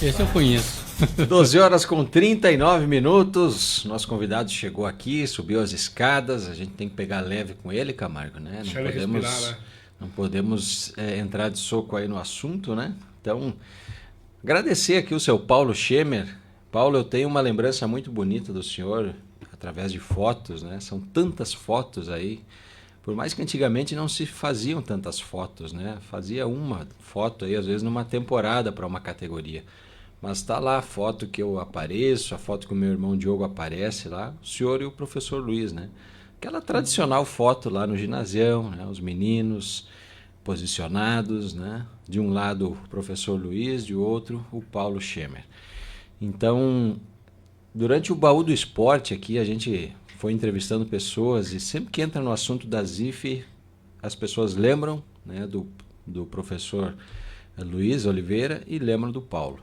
Esse eu conheço. 12 horas com 39 minutos. Nosso convidado chegou aqui, subiu as escadas. A gente tem que pegar leve com ele, Camargo, né? Não podemos entrar de soco aí no assunto, né? Então, agradecer aqui o seu Paulo Schemer. Paulo, eu tenho uma lembrança muito bonita do senhor, através de fotos, né? São tantas fotos aí. Por mais que antigamente não se faziam tantas fotos, né? Fazia uma foto aí, às vezes, numa temporada para uma categoria. Mas está lá a foto que eu apareço, a foto que o meu irmão Diogo aparece lá, o senhor e o professor Luiz, né? Aquela tradicional foto lá no ginasião, né? Os meninos posicionados, né? De um lado o professor Luiz, de outro o Paulo Schemer. Então, durante o Baú do Esporte aqui, a gente foi entrevistando pessoas e sempre que entra no assunto da ZIF, as pessoas lembram, né, do professor Luiz Oliveira e lembram do Paulo.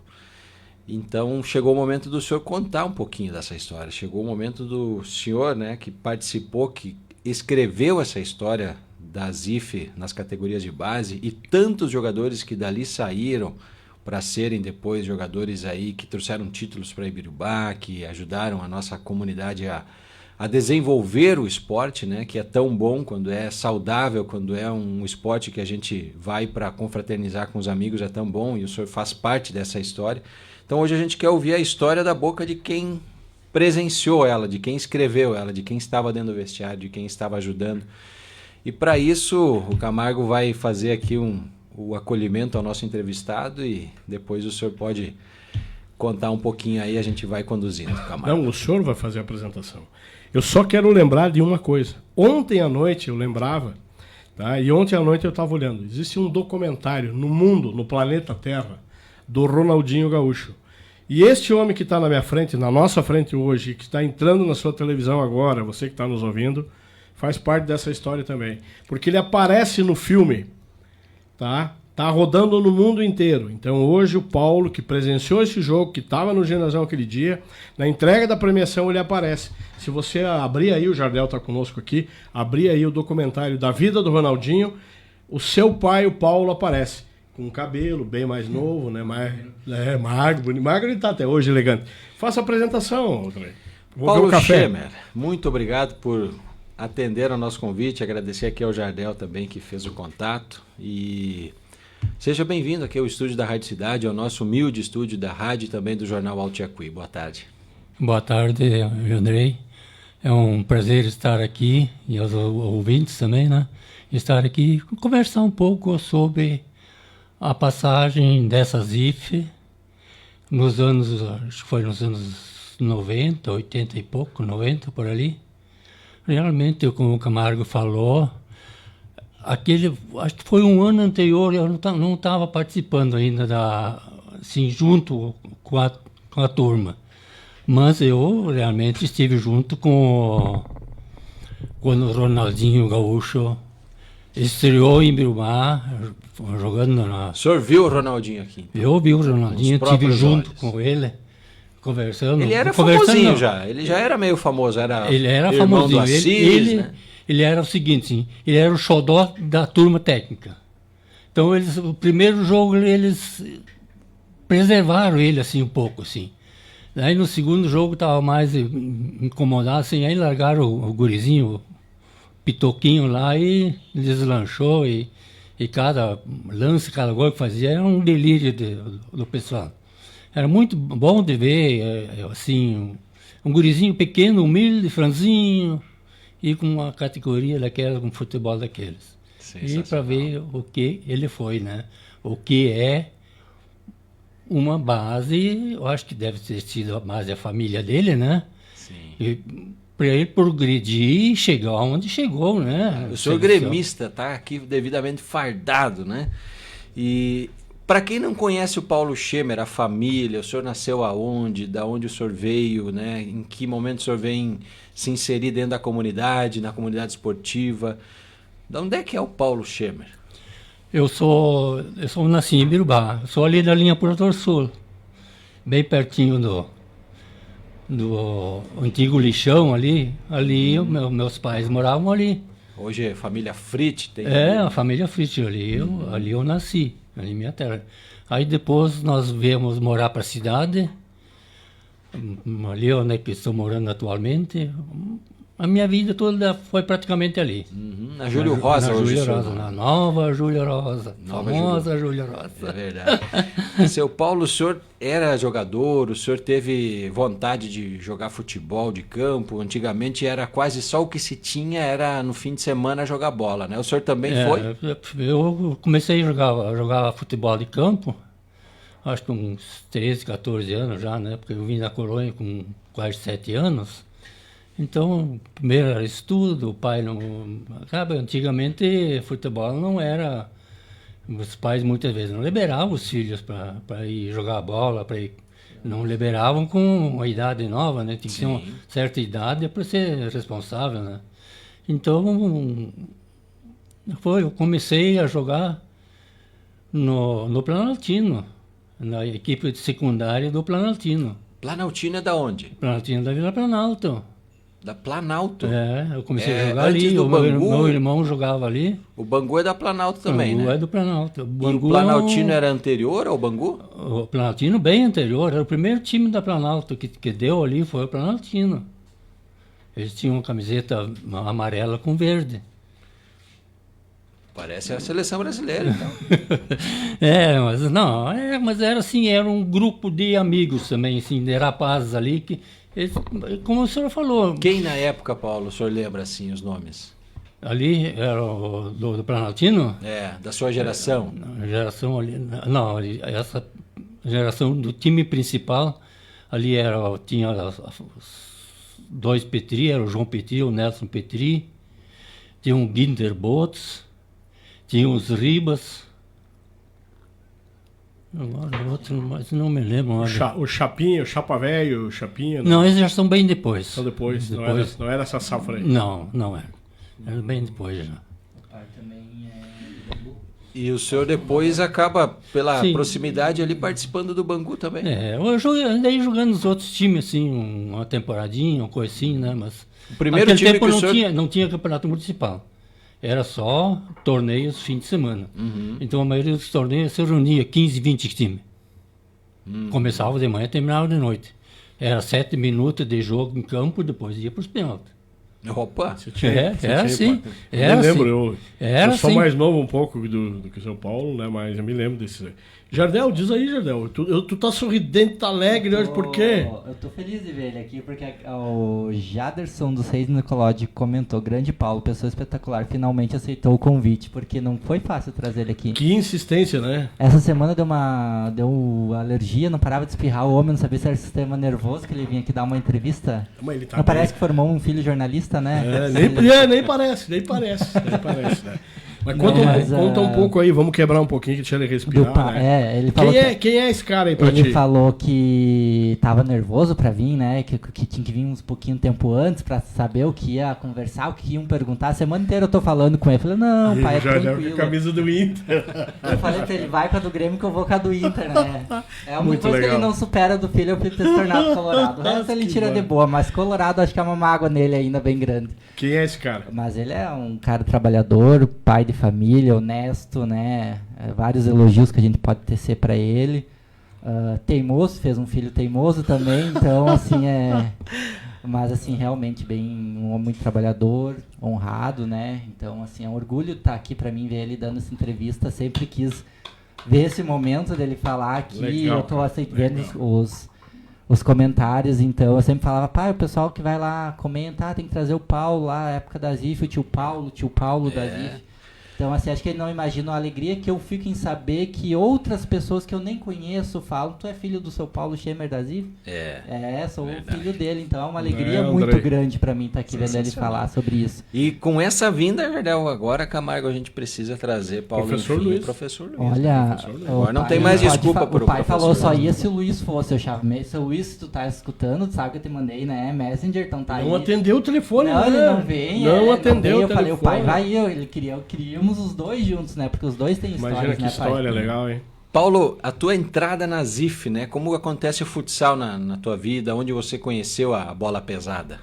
Então chegou o momento do senhor contar um pouquinho dessa história, chegou o momento do senhor, né, que participou, que escreveu essa história da ZIF nas categorias de base e tantos jogadores que dali saíram para serem depois jogadores aí que trouxeram títulos para Ibirubá, que ajudaram a nossa comunidade a desenvolver o esporte, né, que é tão bom quando é saudável, quando é um esporte que a gente vai para confraternizar com os amigos, é tão bom e o senhor faz parte dessa história. Então hoje a gente quer ouvir a história da boca de quem presenciou ela, de quem escreveu ela, de quem estava dentro do vestiário, de quem estava ajudando. E para isso o Camargo vai fazer aqui o acolhimento ao nosso entrevistado e depois o senhor pode contar um pouquinho aí, a gente vai conduzindo, Camargo. Não, o senhor vai fazer a apresentação. Eu só quero lembrar de uma coisa. Ontem à noite eu lembrava, tá? E ontem à noite eu estava olhando. Existe um documentário no mundo, no planeta Terra, do Ronaldinho Gaúcho. E este homem que está na minha frente, na nossa frente hoje, que está entrando na sua televisão agora, você que está nos ouvindo, faz parte dessa história também. Porque ele aparece no filme, tá? Tá rodando no mundo inteiro. Então hoje o Paulo, que presenciou esse jogo, que estava no ginásio aquele dia, na entrega da premiação ele aparece. Se você abrir aí, o Jardel está conosco aqui, abrir aí o documentário da vida do Ronaldinho, o seu pai, o Paulo, aparece. Com cabelo bem mais novo, né? Magro, bonito. Magro ele está até hoje elegante. Faça a apresentação, Paulo Schemer, muito obrigado por atender ao nosso convite, agradecer aqui ao Jardel também que fez o contato e seja bem-vindo aqui ao estúdio da Rádio Cidade, ao nosso humilde estúdio da rádio e também do Jornal Alto Iacuí. Boa tarde. Boa tarde, Andrei. É um prazer estar aqui e aos ouvintes também, né? Estar aqui e conversar um pouco sobre a passagem dessa ZIF nos anos, acho que foi nos anos 90, 80 e pouco, 90 por ali. Realmente, como o Camargo falou, acho que foi um ano anterior, eu não estava participando ainda assim, junto com a turma. Mas eu realmente estive junto quando o Ronaldinho Gaúcho estreou em Ibirubá, jogando na... O senhor viu o Ronaldinho aqui? Então? Eu vi o Ronaldinho, estive junto com ele, conversando. Ele era famosinho já, ele já era meio famoso, ele era famosinho. Né? Ele era o seguinte, sim, ele era o xodó da turma técnica. Então, o primeiro jogo, eles preservaram ele assim um pouco, assim. Aí no segundo jogo estava mais incomodado, assim, aí largaram o gurizinho, o pitoquinho lá e deslanchou e cada lance, cada gol que fazia era um delírio do pessoal. Era muito bom de ver, assim, um gurizinho pequeno, humilde, franzinho, e com uma categoria daquela, com futebol daqueles. E para ver o que ele foi, né? O que é uma base, eu acho que deve ter sido a base da família dele, né? Sim. E para ele progredir e chegar onde chegou, né? O senhor gremista está aqui devidamente fardado, né? E para quem não conhece o Paulo Schemer, a família, o senhor nasceu aonde, da onde o senhor veio, né? Em que momento o senhor vem se inserir dentro da comunidade, na comunidade esportiva? De onde é que é o Paulo Schemer? Eu nasci em Ibirubá, sou ali da linha Porto Sul, bem pertinho do antigo lixão ali meus pais moravam ali. Hoje é família Frit? A família Frit, ali eu nasci, ali minha terra. Aí depois nós viemos morar para a cidade, ali onde é que estou morando atualmente. A minha vida toda foi praticamente ali. Na Júlio Rosa, na hoje. Júlio Rosa, na nova Júlio Rosa. Famosa Júlio Rosa. É verdade. Seu Paulo, o senhor era jogador, o senhor teve vontade de jogar futebol de campo. Antigamente era quase só o que se tinha, era no fim de semana jogar bola, né? O senhor também foi? Eu comecei a jogar futebol de campo, acho que uns 13, 14 anos já, né? Porque eu vim da colônia com quase 7 anos. Então, primeiro era estudo, o pai não... Sabe, antigamente futebol não era... Os pais muitas vezes não liberavam os filhos para ir jogar bola, não liberavam com uma idade nova, né? Tinha que ter uma certa idade para ser responsável, né? Então, eu comecei a jogar no Planaltino, na equipe de secundária do Planaltino. Planaltino é da onde? Planaltino da Vila Planalto. Da Planalto? Eu comecei a jogar ali, meu irmão jogava ali. O Bangu é da Planalto também, né? O Bangu é do Planalto. E o Planaltino era anterior ao Bangu? O Planaltino bem anterior, era o primeiro time da Planalto que deu ali, foi o Planaltino. Eles tinham uma camiseta amarela com verde. Parece a seleção brasileira, então. mas era assim, era um grupo de amigos também, assim, de rapazes ali que... Como o senhor falou... Quem na época, Paulo, o senhor lembra assim os nomes? Ali era o do Planaltino? Da sua geração. A geração ali... Não, essa geração do time principal, ali tinha os 2 Petri, era o João Petri, o Nelson Petri, tinha o Guinter Botes, tinha os Ribas... Mas não me lembro. O Chapinha, o Chapa Velho, o Chapinha... Não, eles já são bem depois. Só depois. Não era essa safra aí. Não era. Era bem depois já. E o senhor depois acaba, pela proximidade ali, participando do Bangu também. Eu andei jogando nos outros times, assim, uma temporadinha, uma coisa assim, né? Mas o primeiro time tempo que o senhor... não tinha campeonato municipal. Era só torneios fim de semana. Então a maioria dos torneios se reunia 15, 20 times. Começava de manhã e terminava de noite. Era 7 minutos de jogo em campo, depois ia para os pênaltis. Opa! Era assim. Eu lembro, eu sou assim. mais novo um pouco do que o São Paulo, né? Mas eu me lembro desses aí. Jardel, diz aí, Jardel. Tu tá sorridente, tá alegre hoje, por quê? Eu tô feliz de ver ele aqui, porque o Jaderson dos Reis Nicolodi comentou: grande Paulo, pessoa espetacular, finalmente aceitou o convite, porque não foi fácil trazer ele aqui. Que insistência, né? Essa semana deu alergia, não parava de espirrar, o homem não sabia se era sistema nervoso, que ele vinha aqui dar uma entrevista. Mas ele tá não parece que formou um filho jornalista, né? Nem parece, né? Mas conta um pouco aí, vamos quebrar um pouquinho, que deixa ele respirar, né? Ele falou quem é esse cara aí pra ti? Ele falou que tava nervoso pra vir, né? Que tinha que vir uns pouquinho tempo antes pra saber o que ia conversar, o que iam perguntar. A semana inteira eu tô falando com ele. Eu falei, não, pai, é tranquilo. Com a camisa do Inter. Eu falei pra ele, vai com a do Grêmio que eu vou com a do Inter, né? É uma Muito coisa legal. que ele não supera do filho, eu ter se tornado colorado. O resto ele tira de boa, mas colorado acho que é uma mágoa nele ainda bem grande. Quem é esse cara? Mas ele é um cara trabalhador, pai de família, honesto, né? Vários elogios que a gente pode tecer pra ele. Teimoso, fez um filho teimoso também, então assim mas assim, realmente um homem muito trabalhador, honrado, né? Então assim, é um orgulho estar aqui pra mim, ver ele dando essa entrevista. Sempre quis ver esse momento dele falar aqui. Legal, eu tô aceitando os comentários, então eu sempre falava, pai, o pessoal que vai lá comentar tem que trazer o Paulo lá, época da ZIF, o tio Paulo da ZIF. Então, assim, acho que ele não imagina a alegria que eu fico em saber que outras pessoas que eu nem conheço falam, tu é filho do seu Paulo Schemer da ZIF? Sou o filho dele, então é uma alegria muito grande pra mim estar aqui vendo ele falar sobre isso. E com essa vinda, Jardel, agora, Camargo, a gente precisa trazer Paulo Professor Luiz. Olha, agora não tem mais desculpa pro o pai falou, só ia se o Luiz fosse, eu chamei, se o Luiz, se tu tá escutando, tu sabe que eu te mandei, né, Messenger, então tá aí. Não atendeu o telefone, não, né? Ele não vem, não atendeu o telefone. Eu falei, o pai vai, ele queríamos os dois juntos, né? Porque os dois têm histórias, imagina que história legal, hein? Paulo, a tua entrada na ZIF, né? Como acontece o futsal na tua vida? Onde você conheceu a bola pesada?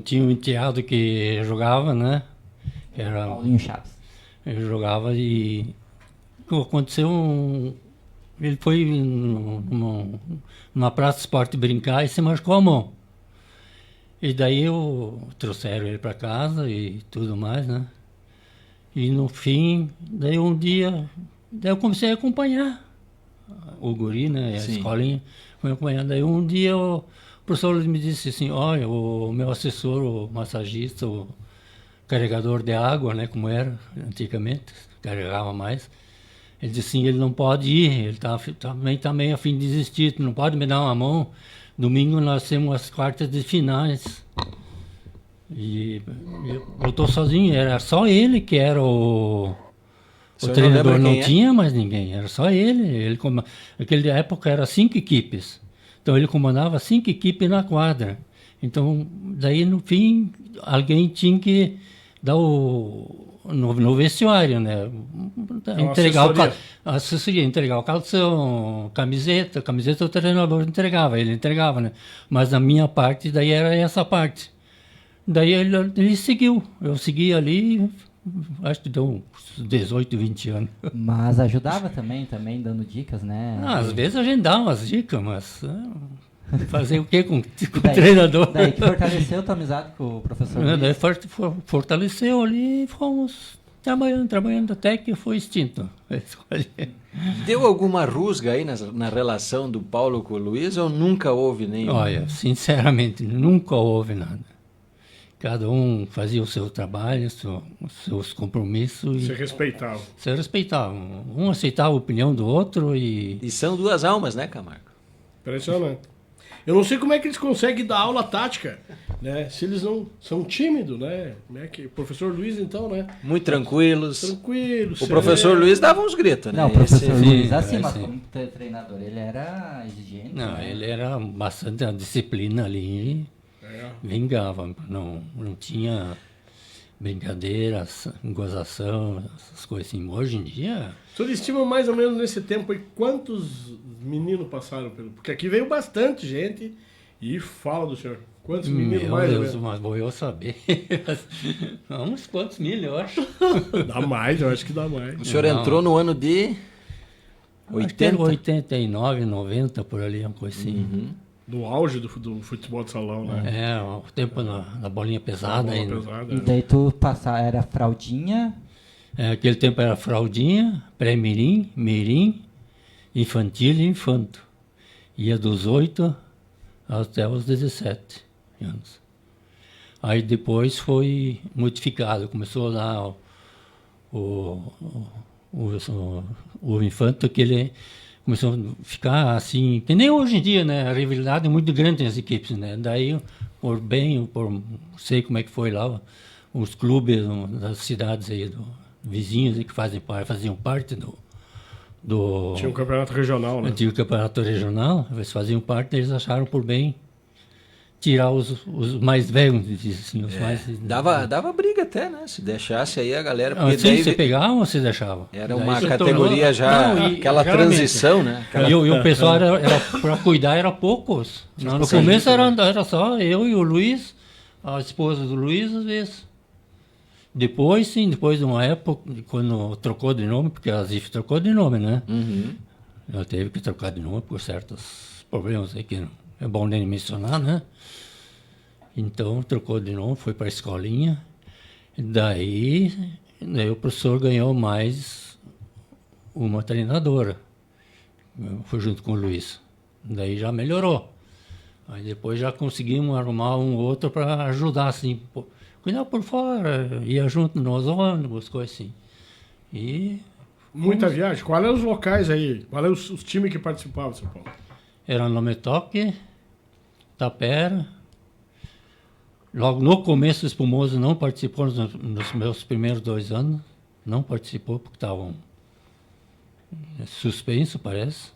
Tinha um enteado que jogava, né? Paulinho Chaves. Ele jogava e aconteceu ele foi numa praça de esporte brincar e se machucou a mão. E daí trouxeram ele para casa e tudo mais, né? E no fim, daí um dia, daí eu comecei a acompanhar o guri, né? A escolinha, fui acompanhando. Daí um dia o professor me disse assim, olha, o meu assessor, o massagista, o carregador de água, né? Como era antigamente, carregava mais. Ele disse assim, ele não pode ir, ele tá meio a fim de desistir, tu não pode me dar uma mão. Domingo nós temos as quartas de finais. E eu tô sozinho, era só ele que era o treinador, não tinha mais ninguém, era só ele. Naquela época era 5 equipes, então ele comandava 5 equipes na quadra. Então, daí no fim, alguém tinha que dar no vestiário, né? Assessoria, entregar o calção, camiseta o treinador entregava, ele entregava, né? Mas a minha parte, daí era essa parte. Daí ele seguiu, eu segui ali, acho que deu uns 18, 20 anos. Mas ajudava também dando dicas, né? Às vezes a gente dá umas dicas, mas fazer o que com o treinador? Daí que fortaleceu a tua amizade com o professor Luiz? Daí fortaleceu ali e fomos trabalhando até que foi extinto. Deu alguma rusga aí na relação do Paulo com o Luiz ou nunca houve nenhum? Olha, sinceramente, nunca houve nada. Cada um fazia o seu trabalho, os seus compromissos. Se respeitavam. Se respeitavam. Um aceitava a opinião do outro e... E são duas almas, né, Camargo? Impressionante. Eu não sei como é que eles conseguem dar aula tática, né? Se eles não são tímidos, né? Como é que o professor Luiz, então, né? Muito tranquilos. Tranquilos. O professor Luiz dava uns gritos, né? Não, o professor Luiz, assim, mas como treinador, ele era exigente. Não, né? ele era bastante a disciplina ali. Vingava, não tinha brincadeiras, gozação, essas coisas assim. Hoje em dia... O senhor estima mais ou menos nesse tempo aí quantos meninos passaram pelo... Porque aqui veio bastante gente e fala do senhor. Quantos meninos mais ou menos? Mas vou eu saber. Uns quantos mil, eu acho. Dá mais, eu acho que dá mais. O senhor entrou no ano de 80? 89, 90, por ali, uma coisa assim. Uhum. No auge do futebol de salão, né? O tempo na bolinha pesada ainda. E daí tu era fraldinha? Aquele tempo era fraldinha, pré-mirim, mirim, infantil e infanto. Ia dos 8 até os 17 anos. Aí depois foi modificado, começou lá o infanto, que ele começou a ficar assim, que nem hoje em dia, né? A rivalidade é muito grande nas equipes, né? Daí, não sei como é que foi lá, os clubes das cidades aí, vizinhos aí que faziam parte do... Tinha um campeonato regional, né? Tinha um campeonato regional, eles faziam parte, eles acharam por bem tirar os mais velhos, assim, os mais... Dava briga até, né? Se deixasse aí a galera... Sim, você pegava ou você deixava? Era uma categoria aquela transição, né? E o pessoal para cuidar era poucos. No começo era só eu e o Luiz, a esposa do Luiz, às vezes. Depois de uma época, quando trocou de nome, porque a ZIF trocou de nome, né? Uhum. Ela teve que trocar de nome por certos problemas aí que não é bom nem mencionar, né? Então, trocou de nome, foi para a escolinha. Daí o professor ganhou mais uma treinadora. Foi junto com o Luiz. Daí já melhorou. Aí depois já conseguimos arrumar um outro para ajudar, assim. Cuidar por fora, ia junto nos ônibus, coisas assim. E... Muita viagem. Qual eram os locais aí? Qual eram os times que participavam, São Paulo? Era Lometoque, Tapera. Logo no começo, o Espumoso não participou nos meus primeiros 2 anos. Não participou porque estavam suspenso, parece.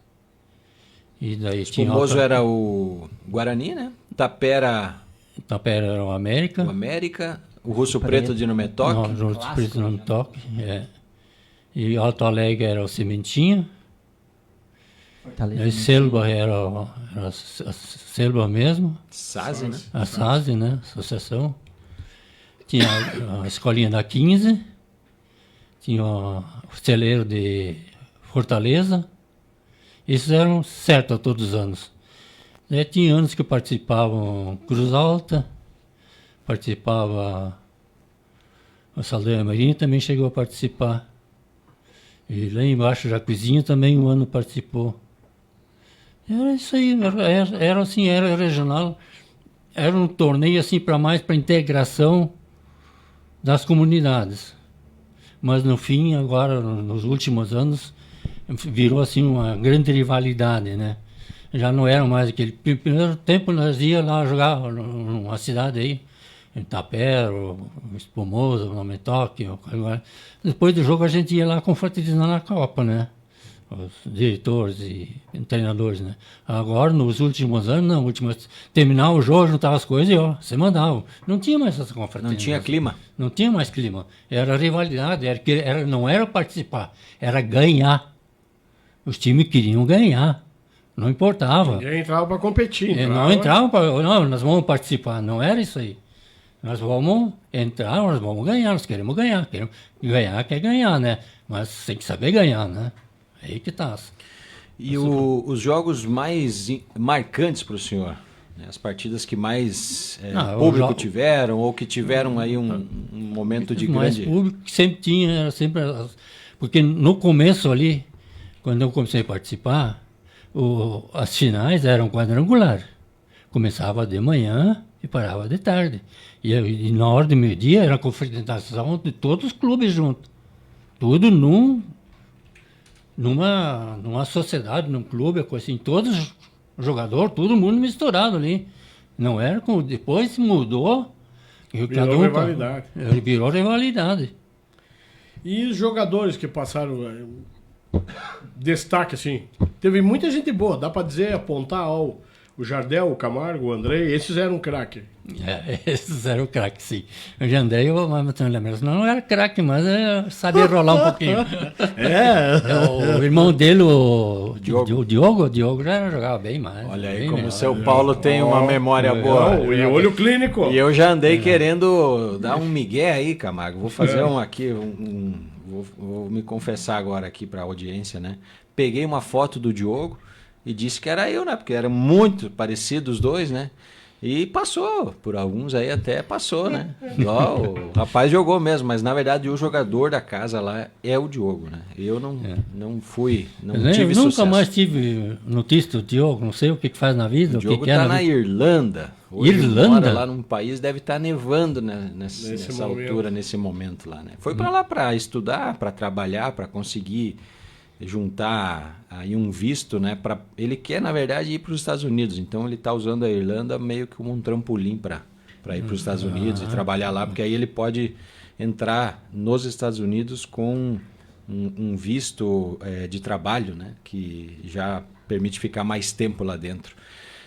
E daí Espumoso era o Guarani, né? Tapera era o América. O América. O Russo Preto de Numetoque. Não, o Russo Preto de Numetoque, E Alto Alegre era o Sementinha. E Selva era a Selva mesmo. SASE, né? A SASE, né? Associação. Tinha a escolinha da 15. Tinha o celeiro de Fortaleza. Esses eram certos todos os anos. Tinha anos que participavam Cruz Alta, participava a Saldanha Marinha, também chegou a participar. E lá embaixo, Jacuizinho também um ano participou. Era isso aí, era assim, era regional. Era um torneio assim para integração das comunidades. Mas no fim, agora, nos últimos anos, virou assim uma grande rivalidade, né? Já não era mais aquele... Primeiro tempo nós íamos lá jogar numa cidade aí, em Tapero, Espumoso, Nome Toque. Depois do jogo a gente ia lá confraternizar na Copa, né? Os diretores e treinadores, né? Agora, nos últimos anos, não. Terminar o jogo, juntar as coisas e você mandava. Não tinha mais essa confraternização. Não tinha clima? Não tinha mais clima. Era rivalidade, não era participar, era ganhar. Os times queriam ganhar. Não importava. Ninguém entrava para competir. Não entrava para... Não, nós vamos participar. Não era isso aí. Nós vamos entrar, nós vamos ganhar. Nós queremos ganhar. Ganhar quer ganhar, né? Mas tem que saber ganhar, né? Aí que tá. E os jogos mais marcantes para o senhor? Né? As partidas que mais público tiveram, ou que tiveram aí um momento de mais grande... público que sempre tinha, era sempre... Porque no começo ali, quando eu comecei a participar, as finais eram quadrangulares. Começava de manhã e parava de tarde. E na hora do meio-dia era a confraternização de todos os clubes juntos. Tudo numa sociedade, num clube, coisa assim. Todos os jogadores, todo mundo misturado ali. Não era como... Depois mudou. Virou rivalidade. Virou rivalidade. E os jogadores que passaram... Destaque, assim. Teve muita gente boa, dá pra dizer, apontar o Jardel, o Camargo, o Andrei, esses eram craque. Esses eram craque, sim. O Jandrei, não era craque, mas sabia rolar um pouquinho. O irmão dele, o Diogo já jogava bem mais. Olha aí como o seu Paulo tem uma memória boa. E olho clínico. E eu já andei querendo dar um migué aí, Camargo. Vou fazer vou me confessar agora aqui para a audiência, né? Peguei uma foto do Diogo e disse que era eu, né? Porque eram muito parecidos os dois, né? E passou, por alguns aí até passou, né? O rapaz jogou mesmo, mas na verdade o jogador da casa lá é o Diogo, né? Eu não tive sucesso. Nunca mais tive notícia do Diogo, não sei o que faz na vida. O Diogo está na Irlanda. Hoje mora lá num país, deve estar nevando, né? nessa altura, nesse momento lá, né? Foi para lá para estudar, para trabalhar, para conseguir juntar aí um visto, né? Ele quer, na verdade, ir para os Estados Unidos. Então ele está usando a Irlanda meio que como um trampolim para ir para os Estados Unidos e trabalhar lá, porque aí ele pode entrar nos Estados Unidos com um visto de trabalho, né? Que já permite ficar mais tempo lá dentro.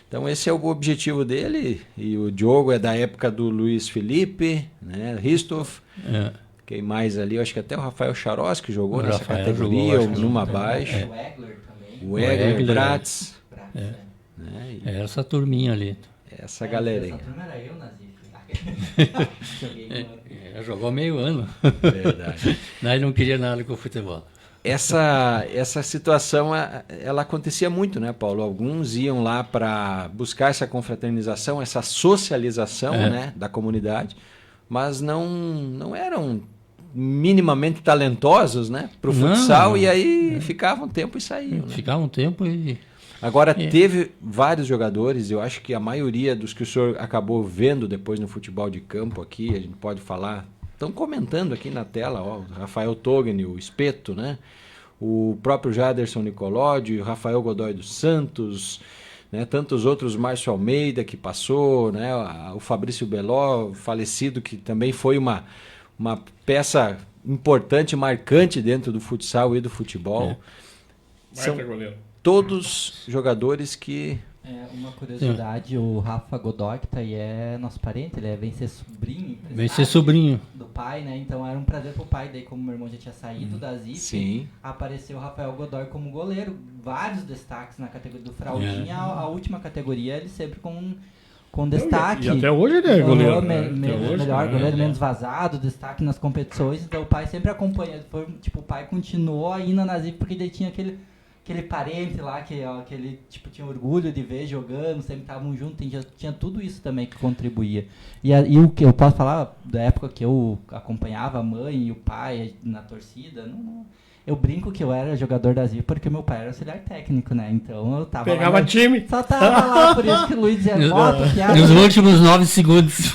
Então esse é o objetivo dele. E o Diogo é da época do Luiz Felipe, né? Ristoff. Quem mais ali? Eu acho que até o Rafael Charos que jogou nessa categoria, ou numa baixa. O Egler, o Bratz. Né? Essa turminha ali. Essa galera aí. Essa turma era eu, Nazif. Jogou meio ano. Verdade. Nós não queria nada com o futebol. Essa situação, ela acontecia muito, né, Paulo? Alguns iam lá para buscar essa confraternização, essa socialização, né, da comunidade, mas não eram minimamente talentosos, né, para o futsal, e aí ficavam um tempo e saíam. Né? Ficavam um tempo e... Agora, teve vários jogadores, eu acho que a maioria dos que o senhor acabou vendo depois no futebol de campo aqui, a gente pode falar, estão comentando aqui na tela, ó, o Rafael Togni, o Espeto, né? O próprio Jaderson Nicolodi, o Rafael Godoy dos Santos, né? Tantos outros, Márcio Almeida que passou, né? O Fabrício Beló, falecido, que também foi uma peça importante, marcante dentro do futsal e do futebol. São todos jogadores que... Uma curiosidade, o Rafa Godoy, que tá aí, é nosso parente, ele vem ser sobrinho. Vem ser sobrinho. Do pai, né? Então era um prazer pro pai, daí como meu irmão já tinha saído da ZIP, apareceu o Rafael Godoy como goleiro. Vários destaques na categoria do Fraldinha, a última categoria, ele sempre com com destaque. E até hoje ele é goleiro. Melhor goleiro, menos vazado, destaque nas competições. Então o pai sempre acompanha. O pai continuou ainda na Zip porque ele tinha aquele parente lá que ele tinha orgulho de ver jogando, sempre estavam juntos, tinha tudo isso também que contribuía. E o que eu posso falar da época que eu acompanhava a mãe e o pai na torcida, eu brinco que eu era jogador da Zip porque meu pai era auxiliar técnico, né? Então eu tava pegava time. Só tava lá, por isso que o Luiz dizia, bota, piada. Nos últimos 9 segundos.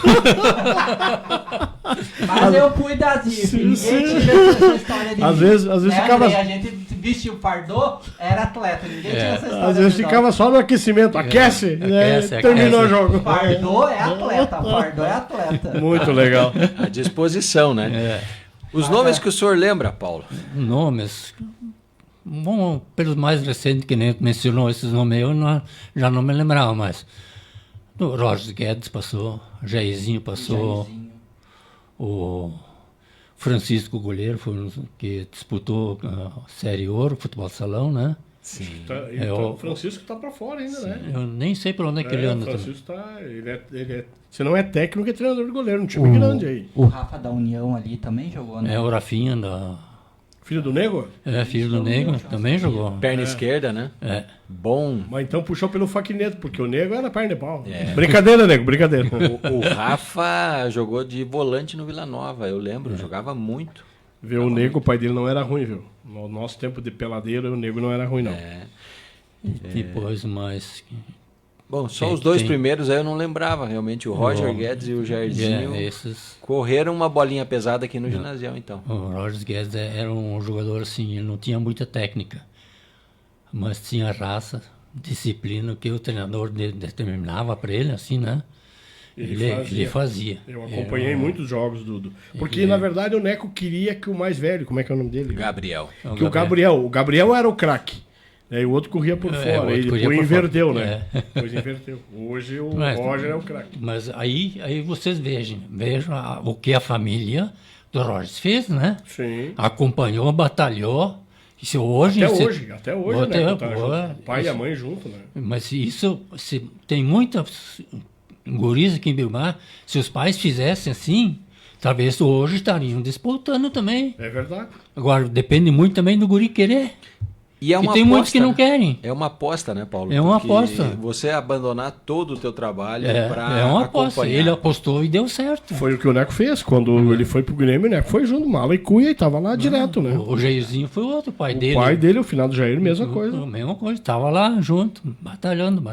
Mas eu fui da Zip, ninguém tinha essa história de às vezes ficava... A gente vestiu fardô, era atleta, ninguém tinha essa história. Às vezes ficava só no aquecimento, aquece, terminou o jogo. Fardô é atleta. Muito legal. À disposição, né? Os nomes que o senhor lembra, Paulo? Nomes... Bom, pelos mais recentes que nem mencionou esses nomes, eu já não me lembrava mais. O Roger Guedes passou, o Jairzinho passou, o Francisco Goleiro, que disputou a Série Ouro, futebol de salão, né? Sim. O Francisco tá pra fora ainda, né? Eu nem sei por onde é que ele anda. O Francisco ele se não é técnico, é treinador de goleiro, um time grande aí. O Rafa da União ali também jogou, né? O Rafinha da... Filho do Nego? Filho do Nego, também jogou. Perna esquerda, né? Bom. Mas então puxou pelo faquineto, porque o Nego era perna de pau. Brincadeira, Nego, brincadeira. O Rafa jogou de volante no Vila Nova, eu lembro, jogava muito. O Nego, o pai dele não era ruim, viu? No nosso tempo de peladeiro, o Nego não era ruim, não. Depois mais... Bom, só os dois primeiros aí eu não lembrava, realmente. O Roger Guedes e o Jairzinho correram uma bolinha pesada aqui no ginásio, então. O Roger Guedes era um jogador assim, ele não tinha muita técnica, mas tinha raça, disciplina, que o treinador determinava para ele, assim, né? Ele fazia. Eu acompanhei muitos jogos, Dudu. Porque, na verdade, o Neco queria que o mais velho, como é que é o nome dele? Gabriel. O Gabriel era o craque. E o outro corria por fora. Ele depois inverteu, né? Depois inverteu. Hoje o Roger é o craque. Mas aí vocês vejam o que a família do Roger fez, né? Sim. Acompanhou, batalhou. Isso hoje, até hoje, né? O pai e a mãe junto, né? Mas isso, tem muita guriza aqui em Bilmar, se os pais fizessem assim, talvez hoje estariam disputando também. É verdade. Agora, depende muito também do guri querer. E tem aposta, muitos que não querem. É uma aposta, né, Paulo? É uma aposta. Você abandonar todo o teu trabalho para É uma aposta. Ele apostou e deu certo. Foi o que o Neco fez. Quando ele foi pro Grêmio, o Neco foi junto, mala e cuia, e tava lá direto, né? O Jairzinho foi o outro, o pai dele. O pai dele, o final do Jair, mesma coisa. Mesma coisa, tava lá junto, batalhando.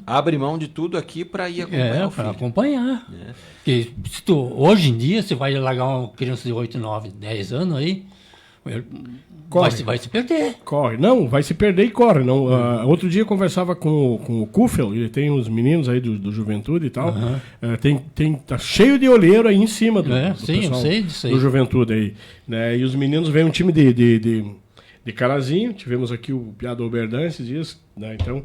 Abre mão de tudo aqui para ir acompanhar o filho. Para acompanhar. Porque hoje em dia, você vai largar uma criança de 8, 9, 10 anos aí... Vai se perder. Corre. Não, vai se perder e corre. Não, outro dia eu conversava com o Kufel, ele tem uns meninos aí do Juventude e tal. Tá cheio de olheiro aí em cima do sim, eu sei disso aí. Do Juventude aí. Né? E os meninos vêm um time de Carazinho. Tivemos aqui o Piado Oberdan esses dias. Né? Então,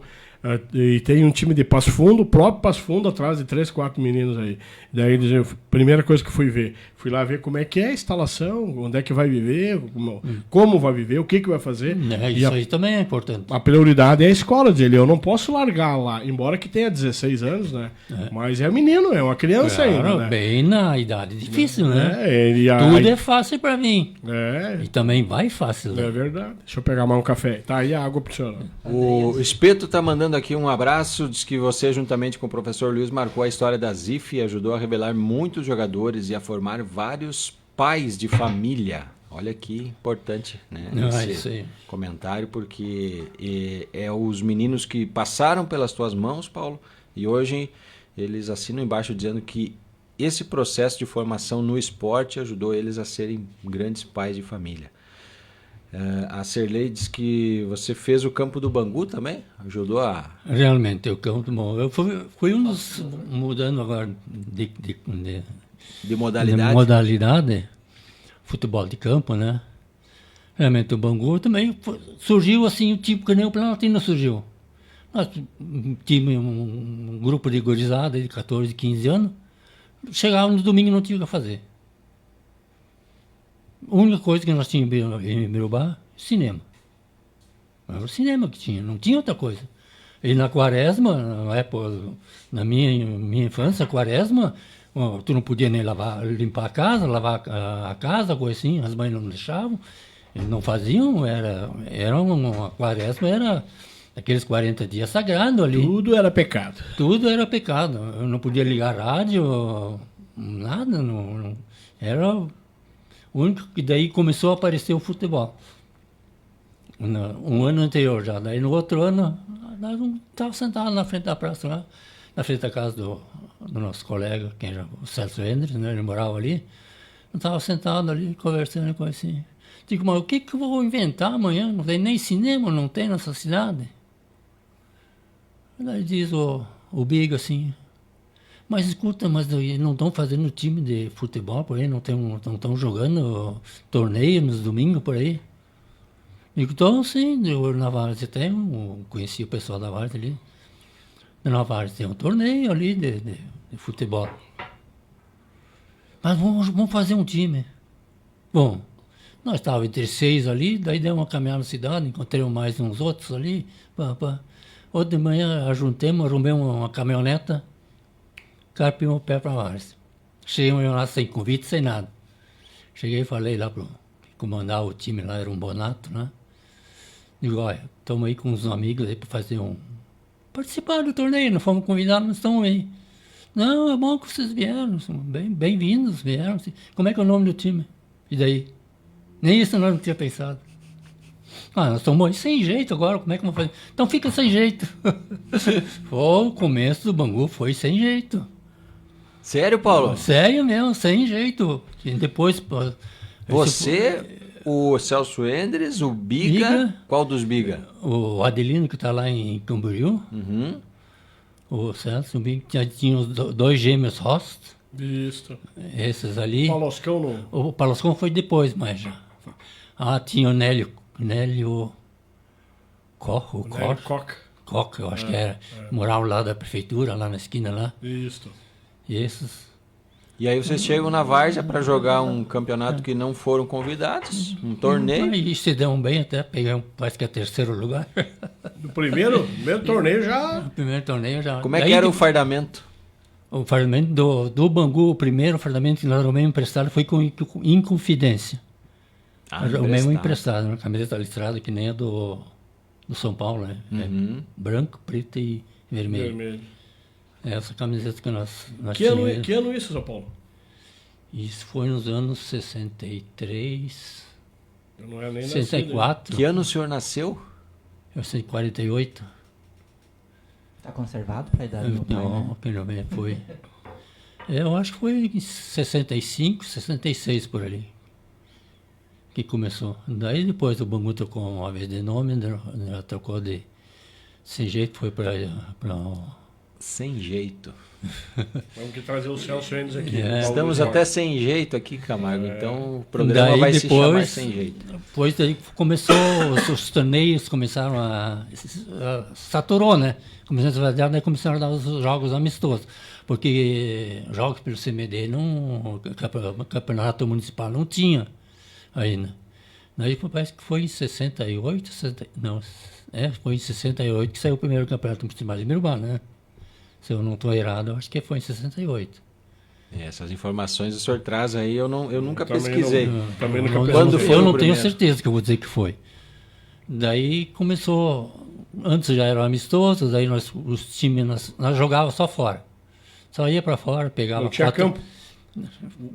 e tem um time de Passo Fundo, o próprio Passo Fundo, atrás de 3, 4 meninos aí. Daí eles, primeira coisa que fui lá ver como é que é a instalação, onde é que vai viver, como vai viver, o que vai fazer. Isso aí também é importante. A prioridade é a escola dele. Eu não posso largar lá, embora que tenha 16 anos, né? Mas é menino, é uma criança ainda, né? Bem na idade difícil, né? Tudo é fácil pra mim. E também vai fácil. É verdade. Deixa eu pegar mais um café. Tá aí a água pro senhor. O Espeto tá mandando aqui um abraço, diz que você, juntamente com o professor Luiz, marcou a história da ZIF e ajudou a revelar muitos jogadores e a formar vários pais de família. Olha que importante, né? Esse comentário, porque é os meninos que passaram pelas tuas mãos, Paulo, e hoje eles assinam embaixo dizendo que esse processo de formação no esporte ajudou eles a serem grandes pais de família. A Serlei diz que você fez o campo do Bangu também? Ajudou a... Realmente, o campo do Bangu. Eu fui um dos... Mudando agora de modalidade? De modalidade. Futebol de campo, né? Realmente, o Bangu também surgiu assim, tipo que nem o Planaltina surgiu. Nós tínhamos um grupo de gurizada de 14, 15 anos. Chegava no domingo e não tinha o que fazer. A única coisa que nós tínhamos em Birubá, cinema. Era o cinema que tinha, não tinha outra coisa. E na quaresma, na minha infância, quaresma, tu não podia nem limpar a casa, lavar a casa, coisa assim, as mães não deixavam, eles não faziam, a quaresma era aqueles 40 dias sagrados ali. Tudo era pecado. Tudo era pecado. Eu não podia ligar rádio, nada, não era o único que daí começou a aparecer o futebol. Um ano anterior já. Daí no outro ano, nós não estávamos sentados na frente da praça lá, na frente da casa do nosso colega, quem era o Celso Endres, né? Ele morava ali. Eu estava sentado ali, conversando com assim. Digo, mas o que eu vou inventar amanhã? Não tem nem cinema, não tem nessa cidade. Daí diz o Biga assim, mas escuta, mas não estão fazendo time de futebol por aí, não estão jogando torneio nos domingos por aí. Digo, então sim, na Várzea conheci o pessoal da Várzea ali. Na Várzea tem um torneio ali de futebol. Mas vamos fazer um time. Bom, nós estávamos entre 6 ali, daí deu uma caminhada na cidade, encontrei mais uns outros ali. Outra de manhã arrumei uma caminhoneta, carpimos o pé para a Várzea. Cheguei lá sem convite, sem nada. Cheguei e falei lá para comandar o time lá, era um Bonato, né? Digo, olha, estamos aí com uns amigos aí para fazer participar do torneio, não fomos convidados, mas estamos aí. Não, é bom que vocês vieram, são bem-vindos, vieram. Como é que é o nome do time? E daí? Nem isso nós não tínhamos pensado. Nós estamos sem jeito agora, como é que vamos fazer? Então fica sem jeito. O começo do Bangu foi sem jeito. Sério, Paulo? Sério mesmo, sem jeito. E depois... Você, o Celso Endres, o Biga. Qual dos Biga? O Adelino, que está lá em Camboriú. Uhum. O Celso, o Biga, tinha os 2 gêmeos Rost. Isso. Esses ali. Paloscão não. O Paloscão foi depois, mas já. Tinha o Nélio Koch, eu acho que era. Morava lá da prefeitura, lá na esquina lá. Isso. E esses. E aí vocês chegam na Várzea para jogar um campeonato que não foram convidados, um torneio. E se deu bem até, pegamos, parece que é 3º lugar. No primeiro torneio já... No primeiro torneio já. Como é que era o fardamento? O fardamento do Bangu, o primeiro fardamento que nós mesmo emprestado foi com Inconfidência. O mesmo emprestado, uma camiseta listrada que nem a do São Paulo, né? Uhum. Branco, preto e vermelho. Essa camiseta que nós tínhamos. Que ano isso, São Paulo? Isso foi nos anos 63, Eu não era nem 64. Nascido. Que ano o senhor nasceu? Eu sei, 48. Está conservado para a idade do pai, Não, pelo menos foi. Eu acho que foi em 65, 66 por ali que começou. Daí depois o Bangu trocou uma vez de nome, trocou de sem jeito, foi para Sem jeito. Vamos que trazer o Celso Endres aqui. Estamos até sem jeito aqui, Camargo. Então o programa daí vai depois, se chamar Sem Jeito. Depois daí começou, os torneios começaram saturou, né? Começaram a dar os jogos amistosos. Porque jogos pelo CMD, campeonato municipal não tinha ainda. Daí parece que foi em 68, foi em 68 que saiu o primeiro campeonato municipal de Mirbá, né? Se eu não estou errado, eu acho que foi em 68. Essas informações o senhor traz aí, eu nunca pesquisei. Eu não tenho certeza que eu vou dizer que foi. Daí começou, antes já era amistoso, daí os times, nós jogávamos só fora. Só ia para fora, pegava... Não tinha campo?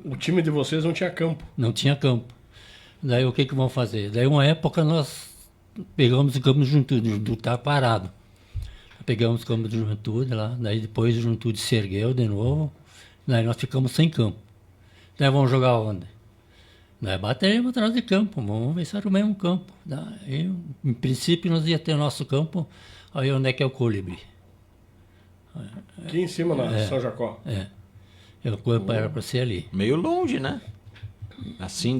O time de vocês não tinha campo? Não tinha campo. Daí o que vão fazer? Daí uma época nós pegamos o campo de Juventude tá parado. Pegamos o campo de Juventude lá, daí depois a Juventude se ergueu de novo, daí nós ficamos sem campo. Daí vamos jogar onde? Daí bateremos atrás de campo, vamos ver se era o mesmo campo. Daí, em princípio nós ia ter o nosso campo, aí onde é que é o Colibri? Aqui em cima, na São Jacó. O campo era para ser ali. Meio longe, né? Assim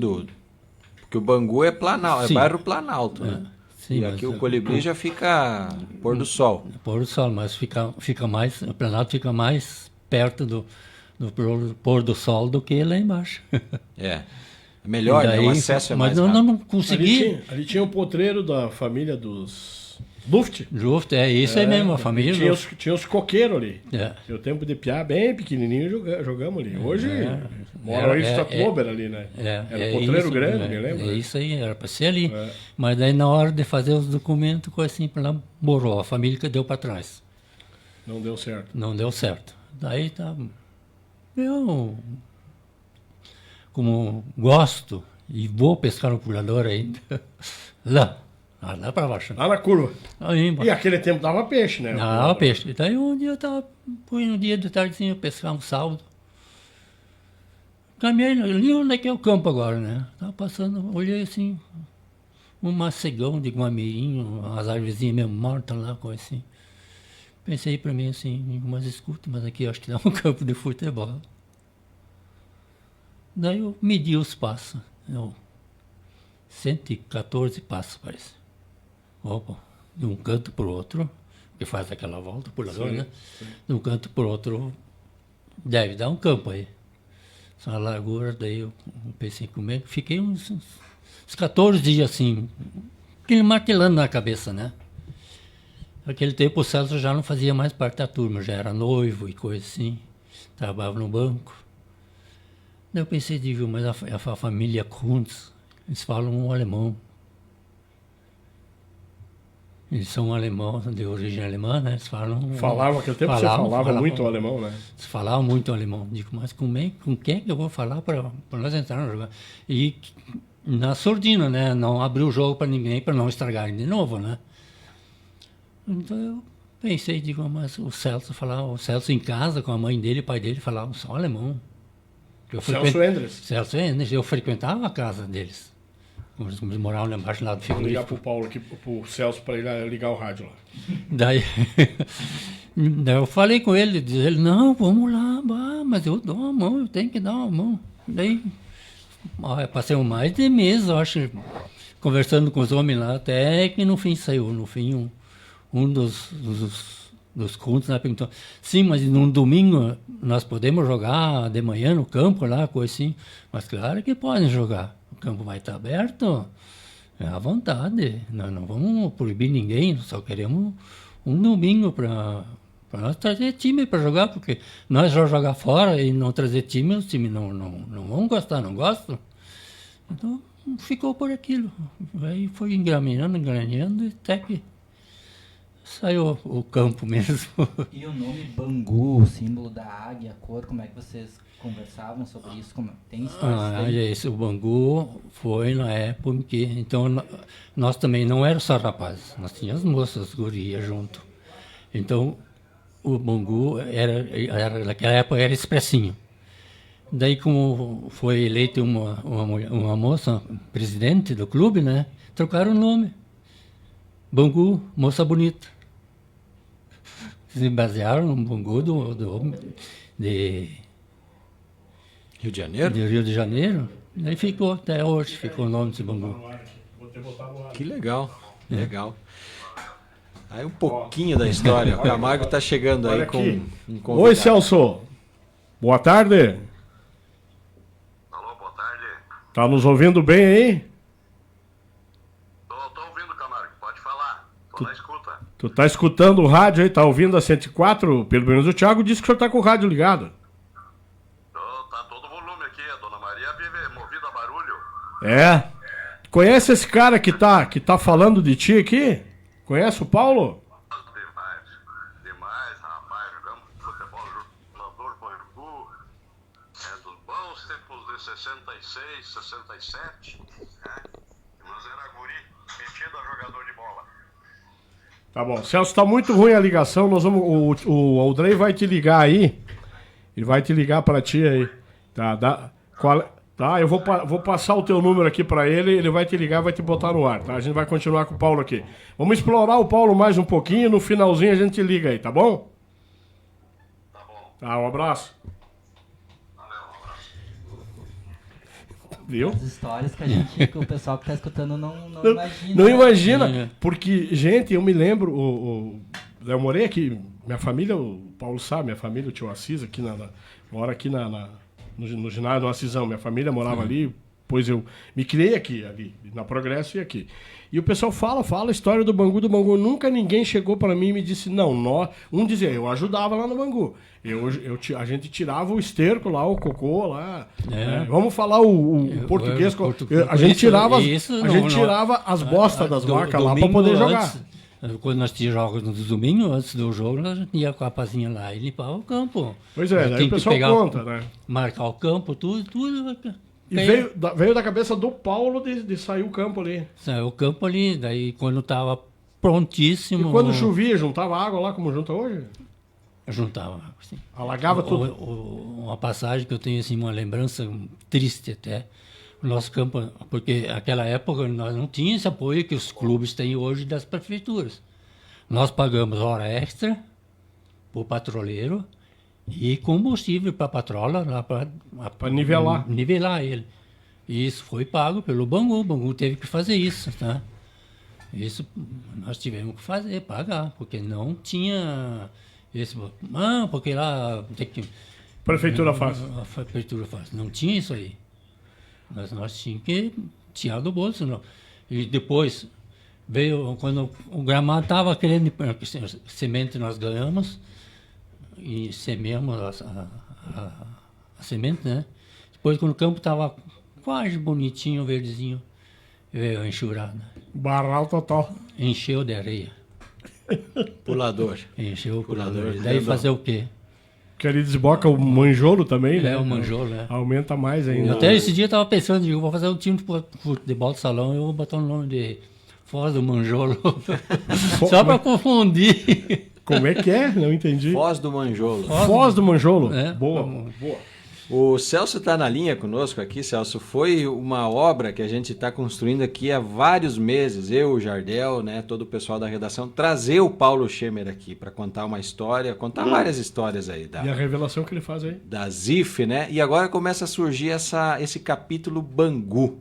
porque o Bangu é Planalto, é bairro Planalto, né? Sim, e aqui o Colibri já fica pôr do sol. Pôr do sol, mas fica mais, o Planalto fica mais perto do pôr do sol do que lá embaixo. É melhor, daí, né? O acesso é mais rápido. Mas não consegui. Ali tinha o potreiro da família dos Luft? Luft, isso aí mesmo, a família. Tinha os coqueiros ali. É. Tinha o tempo de piar bem pequenininho, jogamos ali. Hoje, mora aí Statober ali, né? Era o Potreiro Grande, me lembro. É isso aí, era para ser ali. Mas daí na hora de fazer os documentos, coisa assim, lá morou, a família que deu para trás. Não deu certo. Não deu certo. Daí tá. Eu, como gosto e vou pescar no pulador ainda, lá para baixo. Lá na curva. Aí, e aquele tempo dava peixe, né? Dava peixe. Daí um dia fui um dia de tardezinho pescar um sábado. Caminhei ali onde é que é o campo agora, né? Tava passando, olhei assim, um macegão de guameirinho, umas árvorezinhas meio mortas lá, coisa assim. Pensei para mim assim, mas escuta, mas aqui eu acho que dá um campo de futebol. Daí eu medi os passos. 114 passos, parece. Opa, de um canto para o outro, que faz aquela volta, pulador, né? Sim. De um canto para o outro, deve dar um campo aí. Essa largura, daí eu pensei comigo, fiquei uns 14 dias assim, aquele martelando na cabeça, né? Naquele tempo o Celso já não fazia mais parte da turma, já era noivo e coisa assim, trabalhava no banco. Daí eu pensei, digo, mas a família Kuntz, eles falam um alemão. Eles são alemão, de origem alemã, né? Eles falam... Falavam, naquele tempo você falava muito alemão, né? Eles falavam muito alemão. Digo, mas com quem é que eu vou falar para nós entrarmos no jogo? E na surdina, né? Não abrir o jogo para ninguém, para não estragarem de novo, né? Então eu pensei, digo, mas o Celso em casa, com a mãe dele e o pai dele, falavam só alemão. Celso Endres. Celso Endres, eu frequentava a casa deles. Eles moravam lá embaixo, lá do frigorífico. Vou ligar pro Paulo aqui, pro Celso, para ele ligar o rádio lá. Daí eu falei com ele, diz ele, não, vamos lá, mas eu dou uma mão, eu tenho que dar uma mão. Daí passei mais de mês, eu acho, conversando com os homens lá, até que no fim saiu. No fim, um dos cultos lá perguntou, sim, mas num domingo nós podemos jogar de manhã no campo lá, coisa assim. Mas claro que podem jogar. O campo vai estar aberto, é à vontade. Nós não vamos proibir ninguém, só queremos um domingo para nós trazer time para jogar, porque nós já jogar fora e não trazer time, os times não vão gostar, não gostam. Então ficou por aquilo. Aí foi engranhando, até que saiu o campo mesmo. E o nome Bangu, o símbolo da águia, a cor, como é que vocês conversavam sobre isso? Tem histórias? O Bangu foi na época em que... Então, nós também não éramos só rapazes, nós tínhamos moças, gurias junto. Então, o Bangu, naquela época, era expressinho. Daí, como foi eleita uma moça, presidente do clube, né? Trocaram o nome. Bangu, moça bonita. Se basearam no Bangu de Rio de Janeiro? De Rio de Janeiro. Daí ficou, até hoje ficou o nome de Bangu. Que legal, legal. Aí um pouquinho da história. O Camargo está chegando aí com um convidado. Oi, Celso. Boa tarde. Alô, boa tarde. Tá nos ouvindo bem aí? Tô ouvindo, Camargo. Pode falar. Tô na escuta. Tu tá escutando o rádio aí? Tá ouvindo a 104? Pelo menos o Thiago disse que o senhor tá com o rádio ligado. Tá todo volume aqui. A Dona Maria vive movida a barulho. É. Conhece esse cara que tá falando de ti aqui? Conhece o Paulo? Demais, rapaz. Jogamos futebol jogador Bangu. Dos bons tempos de 66, 67. Nós era guri, metido a jogador de bola. Tá bom. Celso, tá muito ruim a ligação. Nós vamos, o Aldrey vai te ligar aí. Ele vai te ligar pra ti aí. Tá, eu vou passar o teu número aqui pra ele vai te ligar, vai te botar no ar, tá? A gente vai continuar com o Paulo aqui. Vamos explorar o Paulo mais um pouquinho, no finalzinho a gente liga aí, tá bom? Tá bom. Tá, um abraço. Valeu, um abraço. Viu? As histórias que o pessoal que tá escutando não imagina. Não imagina, porque, gente, eu me lembro, eu morei aqui, minha família, o Paulo sabe, minha família, o tio Assis, aqui mora aqui no ginásio do Assisão. Minha família morava ali, Depois eu me criei aqui, ali, na Progresso e aqui. E o pessoal fala a história do Bangu, Nunca ninguém chegou para mim e me disse, não, um dizia, eu ajudava lá no Bangu. A gente tirava o esterco lá, o cocô lá. Vamos falar o português. A gente tirava as bostas das vacas lá para poder jogar. Quando nós tínhamos jogos no domingo, antes do jogo, a gente ia com a pazinha lá e limpava o campo. Pois é, daí o pessoal conta, né? Marcar o campo, tudo. E veio da cabeça do Paulo de sair o campo ali. Saiu o campo ali, daí quando estava prontíssimo... E quando chovia, juntava água lá como junta hoje? Juntava, sim. Alagava tudo? Uma passagem que eu tenho, assim, uma lembrança triste até, o nosso campo, porque naquela época nós não tínhamos esse apoio que os clubes têm hoje das prefeituras. Nós pagamos hora extra para o patroleiro e combustível para a patrola lá para nivelar ele. E isso foi pago pelo Bangu. O Bangu teve que fazer isso, tá? Isso nós tivemos que fazer, pagar, porque não tinha porque lá tem que... Prefeitura faz. A prefeitura faz. Não tinha isso aí. Nós tínhamos que tirar do bolso. Não. E depois veio, quando o gramado estava querendo... Semente nós ganhamos e semeamos a semente, né? Depois, quando o campo estava quase bonitinho, verdezinho, veio a enxurrada. Barral total. Encheu de areia. Pulador. Encheu o pulador. Daí fazer o quê? Que ele desboca o manjolo também, né? O manjolo, né? Aumenta mais ainda. Até esse dia eu estava pensando, eu vou fazer um time de futebol de salão, eu vou botar o nome de Foz do Manjolo. Só para confundir. Como é que é? Não entendi. Foz do Manjolo. Foz do Manjolo? É. Boa. O Celso está na linha conosco aqui, Celso. Foi uma obra que a gente está construindo aqui há vários meses, eu, o Jardel, né, todo o pessoal da redação, trazer o Paulo Schemer aqui para contar uma história, contar várias histórias aí. E a revelação que ele faz aí? Da ZIF, né? E agora começa a surgir esse capítulo Bangu.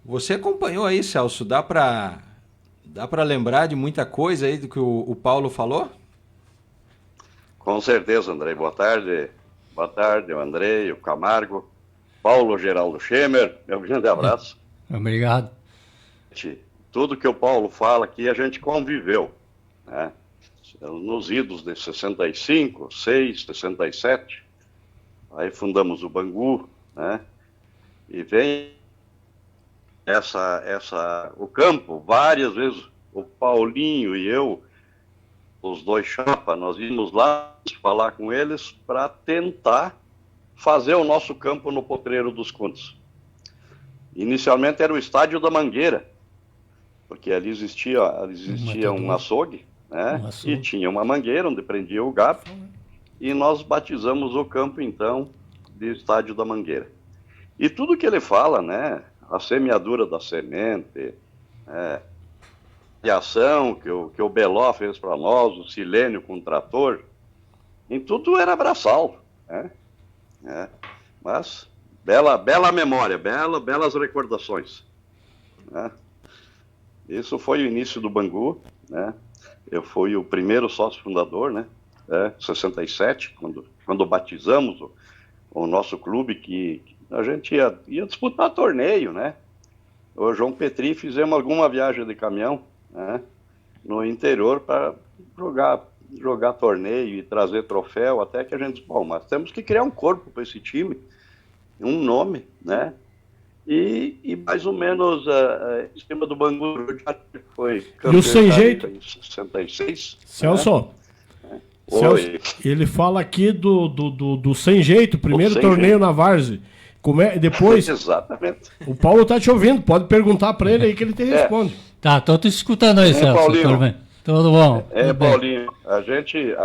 Você acompanhou aí, Celso? Dá para lembrar de muita coisa aí do que o Paulo falou? Com certeza, André. Boa tarde. Boa tarde, o Andrei, o Camargo, Paulo Geraldo Schemer, meu grande abraço. Obrigado. Tudo que o Paulo fala aqui a gente conviveu, né? Nos idos de 65, 6, 67, aí fundamos o Bangu, né? E vem o campo, várias vezes o Paulinho e eu, os dois chapa, nós íamos lá falar com eles para tentar fazer o nosso campo no Potreiro dos Condes. Inicialmente era o Estádio da Mangueira, porque ali existia um açougue, né? E tinha uma mangueira onde prendia o gado, e nós batizamos o campo, então, de Estádio da Mangueira. E tudo que ele fala, né? A semeadura da semente, de ação que o Beló fez para nós, o Silênio com o trator, em tudo era braçal, né? Mas bela memória, belas recordações, né? Isso foi o início do Bangu, né? Eu fui o primeiro sócio fundador, né? 67, quando batizamos o nosso clube, que a gente ia disputar torneio, né? O João Petri fizemos alguma viagem de caminhão, né, no interior para jogar torneio e trazer troféu, até que a gente disse, bom, mas temos que criar um corpo para esse time, um nome, né? E mais ou menos em cima do Bangu já foi campeão. E o Sem Jeito? Em 66. Celso, né? Celso, ele fala aqui do Sem Jeito, primeiro torneio na Várzea. Depois, exatamente. O Paulo tá te ouvindo, pode perguntar para ele aí que ele te responde. Tá, tô te escutando aí, Celso. Paulinho. Tudo bom? Paulinho, a gente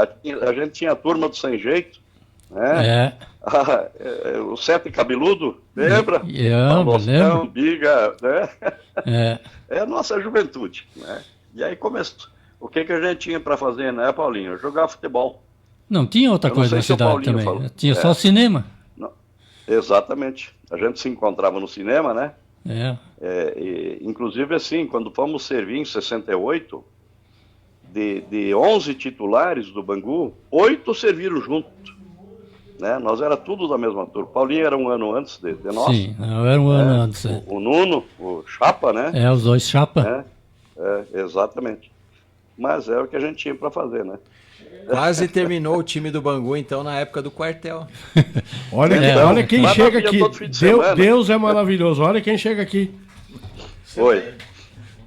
tinha a turma do Sem Jeito, né? O Sete Cabeludo, lembra? Lembro. Biga, né? É a nossa juventude, né? E aí começou. O que a gente tinha para fazer, né, Paulinho? Jogar futebol. Não tinha outra coisa na cidade também. Falou. Tinha só cinema. Não. Exatamente. A gente se encontrava no cinema, né? Inclusive, assim, quando fomos servir em 68, de 11 titulares do Bangu, 8 serviram junto. né? Nós era tudo da mesma turma. Paulinho era um ano antes de nós. Sim, eu era um ano antes. O Nuno, o Chapa, né? Os dois Chapa. Exatamente. Mas é o que a gente tinha para fazer, né? Quase terminou o time do Bangu, então, na época do quartel. Olha quem chega aqui. Deus é maravilhoso. Olha quem chega aqui. Oi.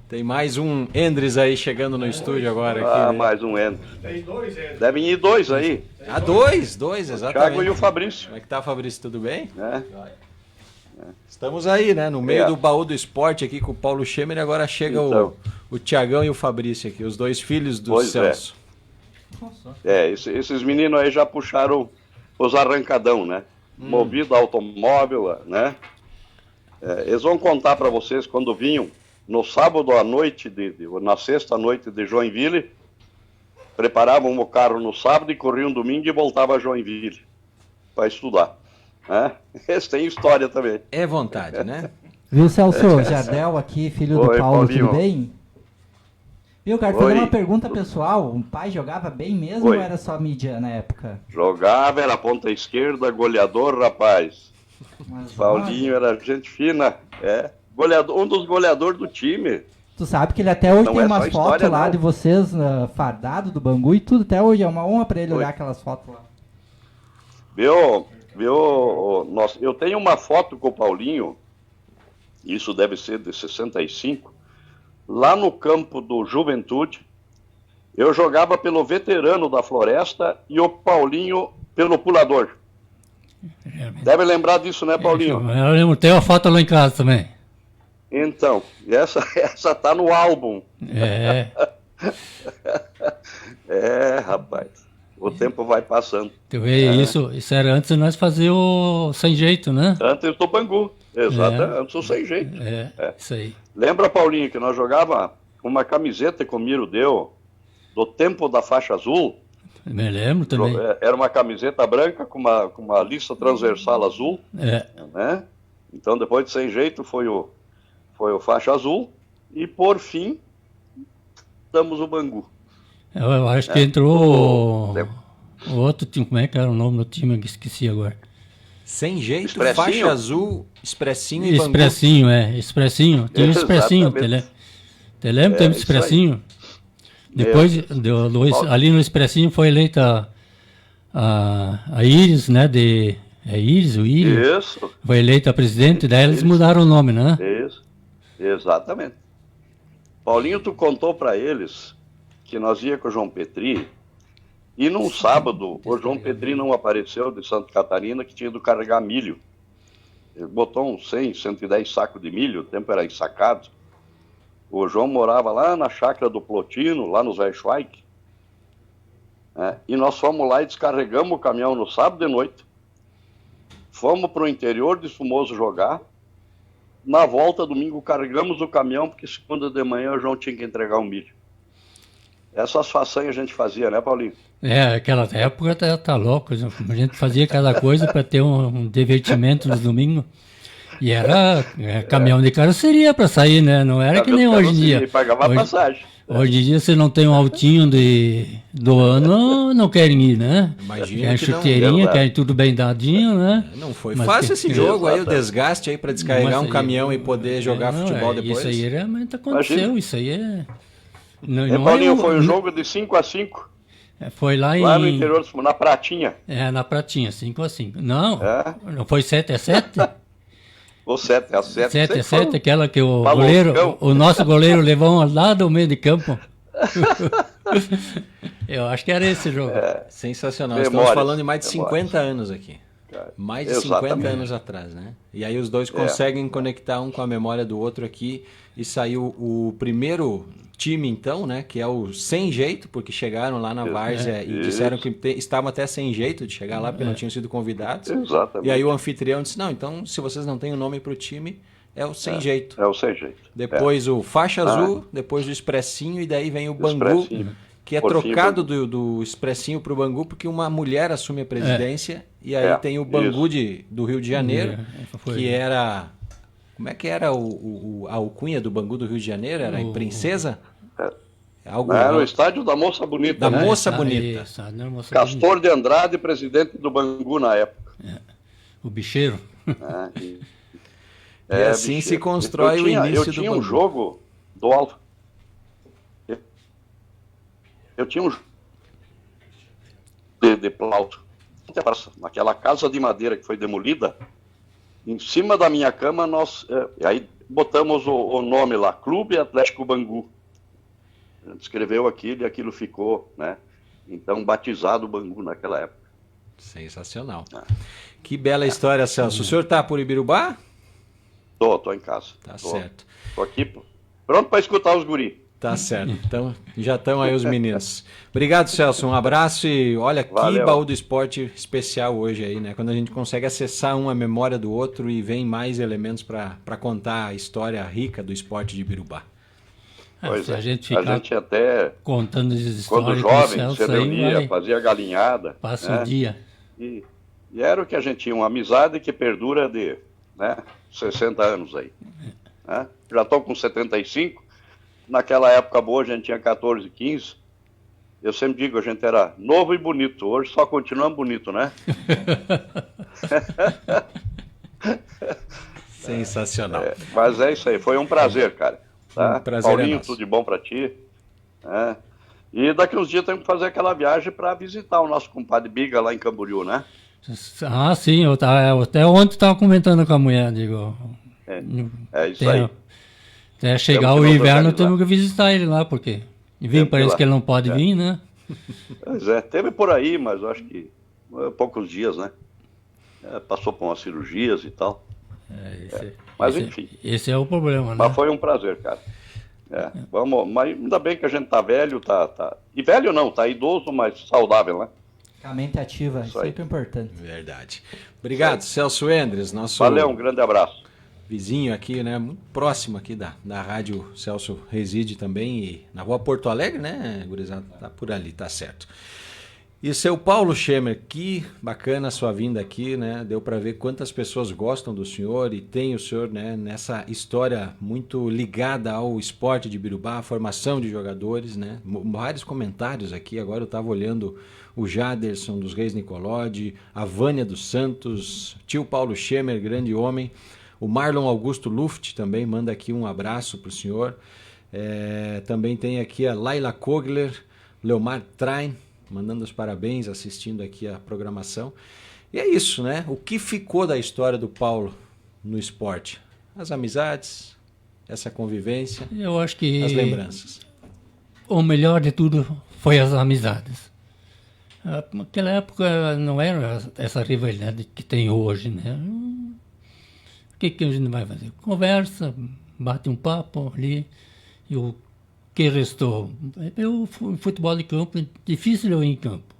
Tem mais um Endres aí chegando no estúdio agora. Aqui, né? Mais um Endres. Tem 2 Endres. Devem ir 2 aí. Dois, exatamente. O Thiago e o Fabrício. Como é que tá, Fabrício? Tudo bem? Estamos aí, né? No meio do baú do esporte aqui com o Paulo Schemer, agora chega o Thiagão e o Fabrício aqui, os dois filhos do Celso. Esses meninos aí já puxaram os arrancadão, né? Movido a automóvel, né? Eles vão contar para vocês quando vinham no sábado à noite, na sexta noite de Joinville, preparavam o carro no sábado e corriam domingo e voltavam a Joinville para estudar. Esse tem história também. É vontade, né? Viu, Celso? Jardel aqui, filho do Paulo, Paulinho. tudo bem? Viu, cara, fazer uma pergunta pessoal. O pai jogava bem mesmo ou era só mídia na época? Jogava, era ponta esquerda, goleador, rapaz. Mas, Paulinho era gente fina, goleador, um dos goleadores do time. Tu sabe que ele até hoje Não tem é umas só história, fotos lá não. de vocês fardado do Bangu e tudo, até hoje é uma honra pra ele olhar aquelas fotos lá. Eu tenho uma foto com o Paulinho, isso deve ser de 65, lá no campo do Juventude. Eu jogava pelo veterano da Floresta e o Paulinho pelo pulador. Deve lembrar disso, né, Paulinho? Eu lembro, tem uma foto lá em casa também. Então, essa tá no álbum. Rapaz, o tempo vai passando. Tu vê, isso era antes de nós fazer o Sem Jeito, né? Antes do Bangu, antes do Sem Jeito. Isso aí. Lembra, Paulinho, que nós jogava uma camiseta que o Miro deu do tempo da faixa azul? Me lembro também. Era uma camiseta branca com uma lista transversal azul. Né? Então, depois de Sem Jeito, foi o faixa azul. E, por fim, damos o Bangu. Eu acho que entrou o outro time. Como é que era o nome do time? Eu esqueci agora. Sem Jeito, Expressinho. faixa azul, Expressinho e Bangu. Expressinho. Tem o Expressinho. Te lembra? Tem o Expressinho. Depois, ali no Expressinho foi eleita a Iris, né? Iris, o Iris? Isso. Foi eleita a presidente, daí eles mudaram o nome, né? Isso. Exatamente. Paulinho, tu contou para eles que nós ia com o João Petri e num sábado o João Petri não apareceu de Santa Catarina, que tinha ido carregar milho. Ele botou uns 100, 110 sacos de milho, o tempo era ensacado. O João morava lá na chácara do Plotino, lá no Zé Schweik. E nós fomos lá e descarregamos o caminhão no sábado de noite. Fomos para o interior de Fumoso jogar. Na volta, domingo, carregamos o caminhão, porque segunda de manhã o João tinha que entregar o milho. Essas façanhas a gente fazia, né, Paulinho? Aquela época tá louco. A gente fazia cada coisa para ter um divertimento no domingo. E era caminhão de carroceria para sair, né? Não era que nem hoje em dia. E pagava a passagem. Hoje em dia, se não tem um altinho do ano, não querem ir, né? Imagina querem que chuteirinha, não. querem tudo bem dadinho, né? Não foi fácil esse jogo aí, o desgaste aí para descarregar um caminhão e poder jogar futebol depois. Isso aí realmente aconteceu, Imagina. Isso aí é... Paulinho, foi um jogo de 5-5. Foi lá no interior, na Pratinha. Na Pratinha, 5-5. Não, não foi 7-7? Ou 7-7. 7-7, aquela que o nosso goleiro levou lá do meio de campo. Eu acho que era esse jogo. Sensacional. Estamos falando de mais de 50 anos aqui. Mais de 50 anos atrás, né? E aí os dois conseguem conectar um com a memória do outro aqui e saiu o primeiro time, então, né? Que é o Sem Jeito, porque chegaram lá na Várzea e disseram que estavam até sem jeito de chegar lá, porque não tinham sido convidados. Exatamente. E aí o anfitrião disse, não, então se vocês não têm o nome para o time, é o Sem Jeito. É o Sem Jeito. Depois o Faixa Azul, depois o Expressinho e daí vem o Bangu, que é trocado do Expressinho para o Bangu, porque uma mulher assume a presidência e aí tem o Bangu do Rio de Janeiro, que era... Como é que era a alcunha do Bangu do Rio de Janeiro? Era a Princesa? Era o estádio da Moça Bonita. Da Moça Bonita. Castor de Andrade, presidente do Bangu na época. O bicheiro. E assim bicheiro. Se constrói o início do Bangu. Eu tinha um jogo do Alto. Eu tinha um jogo de Plauto. Naquela casa de madeira que foi demolida, em cima da minha cama, nós aí botamos o nome lá, Clube Atlético Bangu. A gente escreveu aquilo e aquilo ficou, né? Então, batizado o Bangu naquela época. Sensacional. Que bela história, Celso. O senhor está por Ibirubá? Tô em casa. Certo. Tô aqui, pronto para escutar os guri. Tá certo. Então, já estão aí os meninos. Obrigado, Celso. Um abraço e olha, valeu. Que baú do esporte especial hoje aí, né? Quando a gente consegue acessar um a memória do outro e vem mais elementos para contar a história rica do esporte de Ibirubá. Pois a gente até contando as histórias, quando jovem se reunia, fazia galinhada. Passa o dia. E era o que a gente tinha, uma amizade que perdura de 60 anos aí. Né? Já estou com 75. Naquela época boa a gente tinha 14, 15. Eu sempre digo, a gente era novo e bonito. Hoje só continuamos bonito, né? Sensacional. Mas é isso aí, foi um prazer, cara. Tá? Um prazer. Paulinho, tudo de bom pra ti. E daqui uns dias temos que fazer aquela viagem para visitar o nosso compadre Biga lá em Camboriú, né? Ah, sim, até ontem estava comentando com a mulher, digo. É isso aí. Até chegar o inverno temos que visitar ele lá, porque parece que ele não pode vir, né? Pois é, teve por aí, mas eu acho que poucos dias, né? Passou por umas cirurgias e tal. Mas enfim. Esse é o problema, né? Mas foi um prazer, cara. Vamos, mas ainda bem que a gente tá velho, E velho não, tá idoso, mas saudável, né? A mente ativa, isso sempre importante. Verdade. Obrigado, Celso Endres, nosso... Valeu, um grande abraço. Vizinho aqui, né? Muito próximo aqui da rádio. Celso reside também e na rua Porto Alegre, né, gurizada? Tá por ali, tá certo. E seu Paulo Schemer, que bacana a sua vinda aqui, né? Deu para ver quantas pessoas gostam do senhor e tem o senhor, né, nessa história muito ligada ao esporte de Ibirubá, a formação de jogadores, né? Vários comentários aqui, agora eu estava olhando o Jaderson dos Reis Nicolodi, a Vânia dos Santos, tio Paulo Schemer, grande homem. O Marlon Augusto Luft também manda aqui um abraço para o senhor. Também tem aqui a Laila Kogler, Leomar Train, mandando os parabéns, assistindo aqui a programação. E é isso, né? O que ficou da história do Paulo no esporte? As amizades, essa convivência, eu acho que as lembranças. O melhor de tudo foi as amizades. Naquela época não era essa rivalidade que tem hoje, né? O que a gente vai fazer? Conversa, bate um papo ali, e o que restou? Eu fui futebol de campo, difícil eu ir em campo.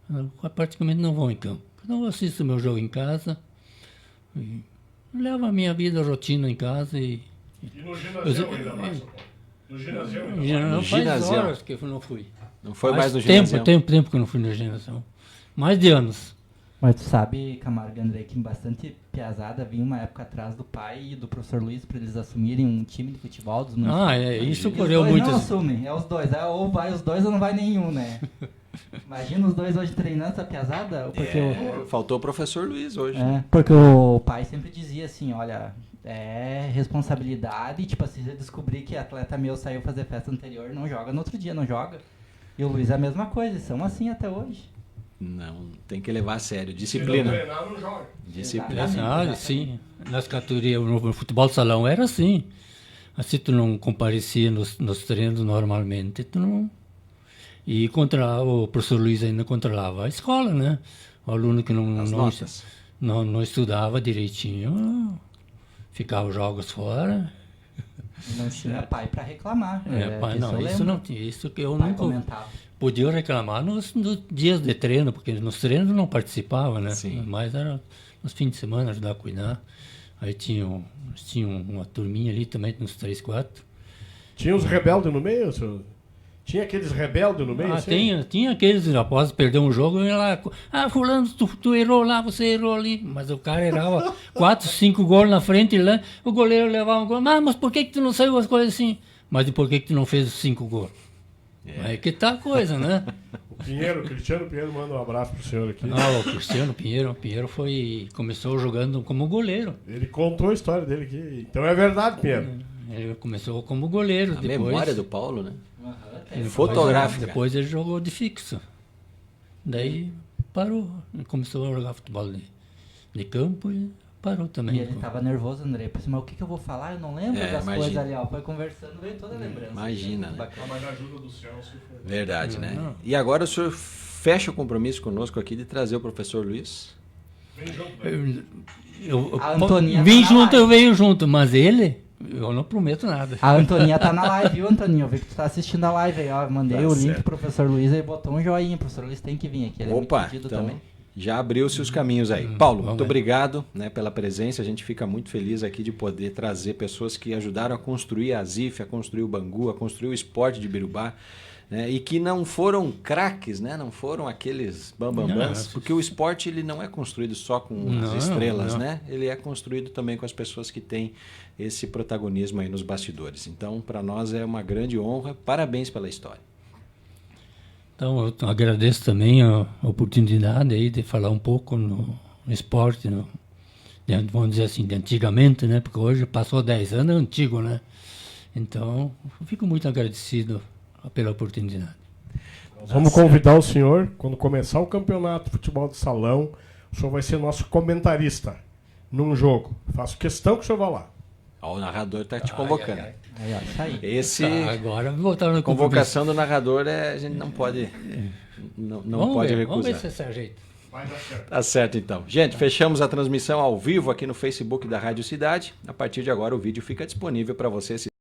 Eu praticamente não vou em campo. Então eu assisto meu jogo em casa, e levo a minha vida, a rotina em casa e no ginásio ainda mais? No ginásio ainda mais? Faz horas que eu não fui. Não foi mais no ginásio? Tempo que eu não fui no ginásio. Mais de anos. Mas tu sabe, Camargo e André, que bastante piazada vinha uma época atrás do pai e do professor Luiz para eles assumirem um time de futebol dos municípios. Isso ocorreu muito. Não assumem, é os dois. Ou vai os dois ou não vai nenhum, né? Imagina os dois hoje treinando essa piazada. Porque faltou o professor Luiz hoje. Porque o pai sempre dizia assim, olha, é responsabilidade, tipo assim, se descobrir que atleta meu saiu fazer festa anterior, não joga no outro dia, não joga. E o Luiz é a mesma coisa, são assim até hoje. Não, tem que levar a sério. Disciplina. Se não treinar, não joga. Disciplina. Sim. Nas categorias, no futebol de salão era assim. Se tu não comparecia nos treinos normalmente, tu não... E o professor Luiz ainda controlava a escola, né? O aluno que não estudava direitinho, ficava os jogos fora. Não tinha pai para reclamar. Pai, não, isso não tinha. Isso que eu nunca podia reclamar nos dias de treino, porque nos treinos não participava, né? Sim. Mas era nos fins de semana ajudar a cuidar. Aí tinha uma turminha ali também, uns 3, 4. Tinha uns rebeldes no meio, senhor? Tinha aqueles rebeldes no meio? Tinha aqueles, após perder um jogo, eu ia lá, fulano, tu errou lá, você errou ali. Mas o cara errava 4, 5 gols na frente, o goleiro levava um gol. Mas por que tu não saiu as coisas assim? Mas e por que tu não fez os 5 gols? É que tá a coisa, né? O Cristiano Pinheiro manda um abraço pro senhor aqui. O Cristiano Pinheiro começou jogando como goleiro. Ele contou a história dele aqui. Então é verdade, Pinheiro. Ele começou como goleiro. A memória do Paulo, né? Fotográfica. Depois ele jogou de fixo. Daí parou. Ele começou a jogar futebol de campo e parou também. E ele tava nervoso, André. Pensei, mas o que eu vou falar? Eu não lembro das coisas ali, ó. Foi conversando, veio toda a lembrança. Imagina, né? Mas a ajuda do céu se for. Verdade, né? Não. E agora o senhor fecha o compromisso conosco aqui de trazer o professor Luiz? Vem junto, vim junto, eu venho junto, mas ele, eu não prometo nada. A Antoninha tá na live, viu, Antoninha? Eu vi que tu tá assistindo a live aí, ó. Mandei o link pro professor Luiz e botou um joinha. O professor Luiz tem que vir aqui. Ele é muito pedido então, também. Já abriu-se os caminhos aí. Paulo, muito obrigado, né, pela presença. A gente fica muito feliz aqui de poder trazer pessoas que ajudaram a construir a ZIF, a construir o Bangu, a construir o esporte de Birubá, né, e que não foram craques, né, não foram aqueles bambambãs, porque o esporte ele não é construído só com as estrelas, né? Ele é construído também com as pessoas que têm esse protagonismo aí nos bastidores. Então, para nós é uma grande honra. Parabéns pela história. Então, eu agradeço também a oportunidade aí de falar um pouco no esporte, vamos dizer assim, de antigamente, né? Porque hoje passou 10 anos, é antigo, né? Então, eu fico muito agradecido pela oportunidade. Nós vamos convidar o senhor, quando começar o campeonato de futebol de salão, o senhor vai ser nosso comentarista num jogo. Faço questão que o senhor vá lá. O narrador está te convocando. Agora voltaram na convocação do narrador a gente não pode, não pode recusar. Vamos ver se esse ajeita. Vai dar certo. Tá certo então. Gente, fechamos a transmissão ao vivo aqui no Facebook da Rádio Cidade. A partir de agora o vídeo fica disponível para você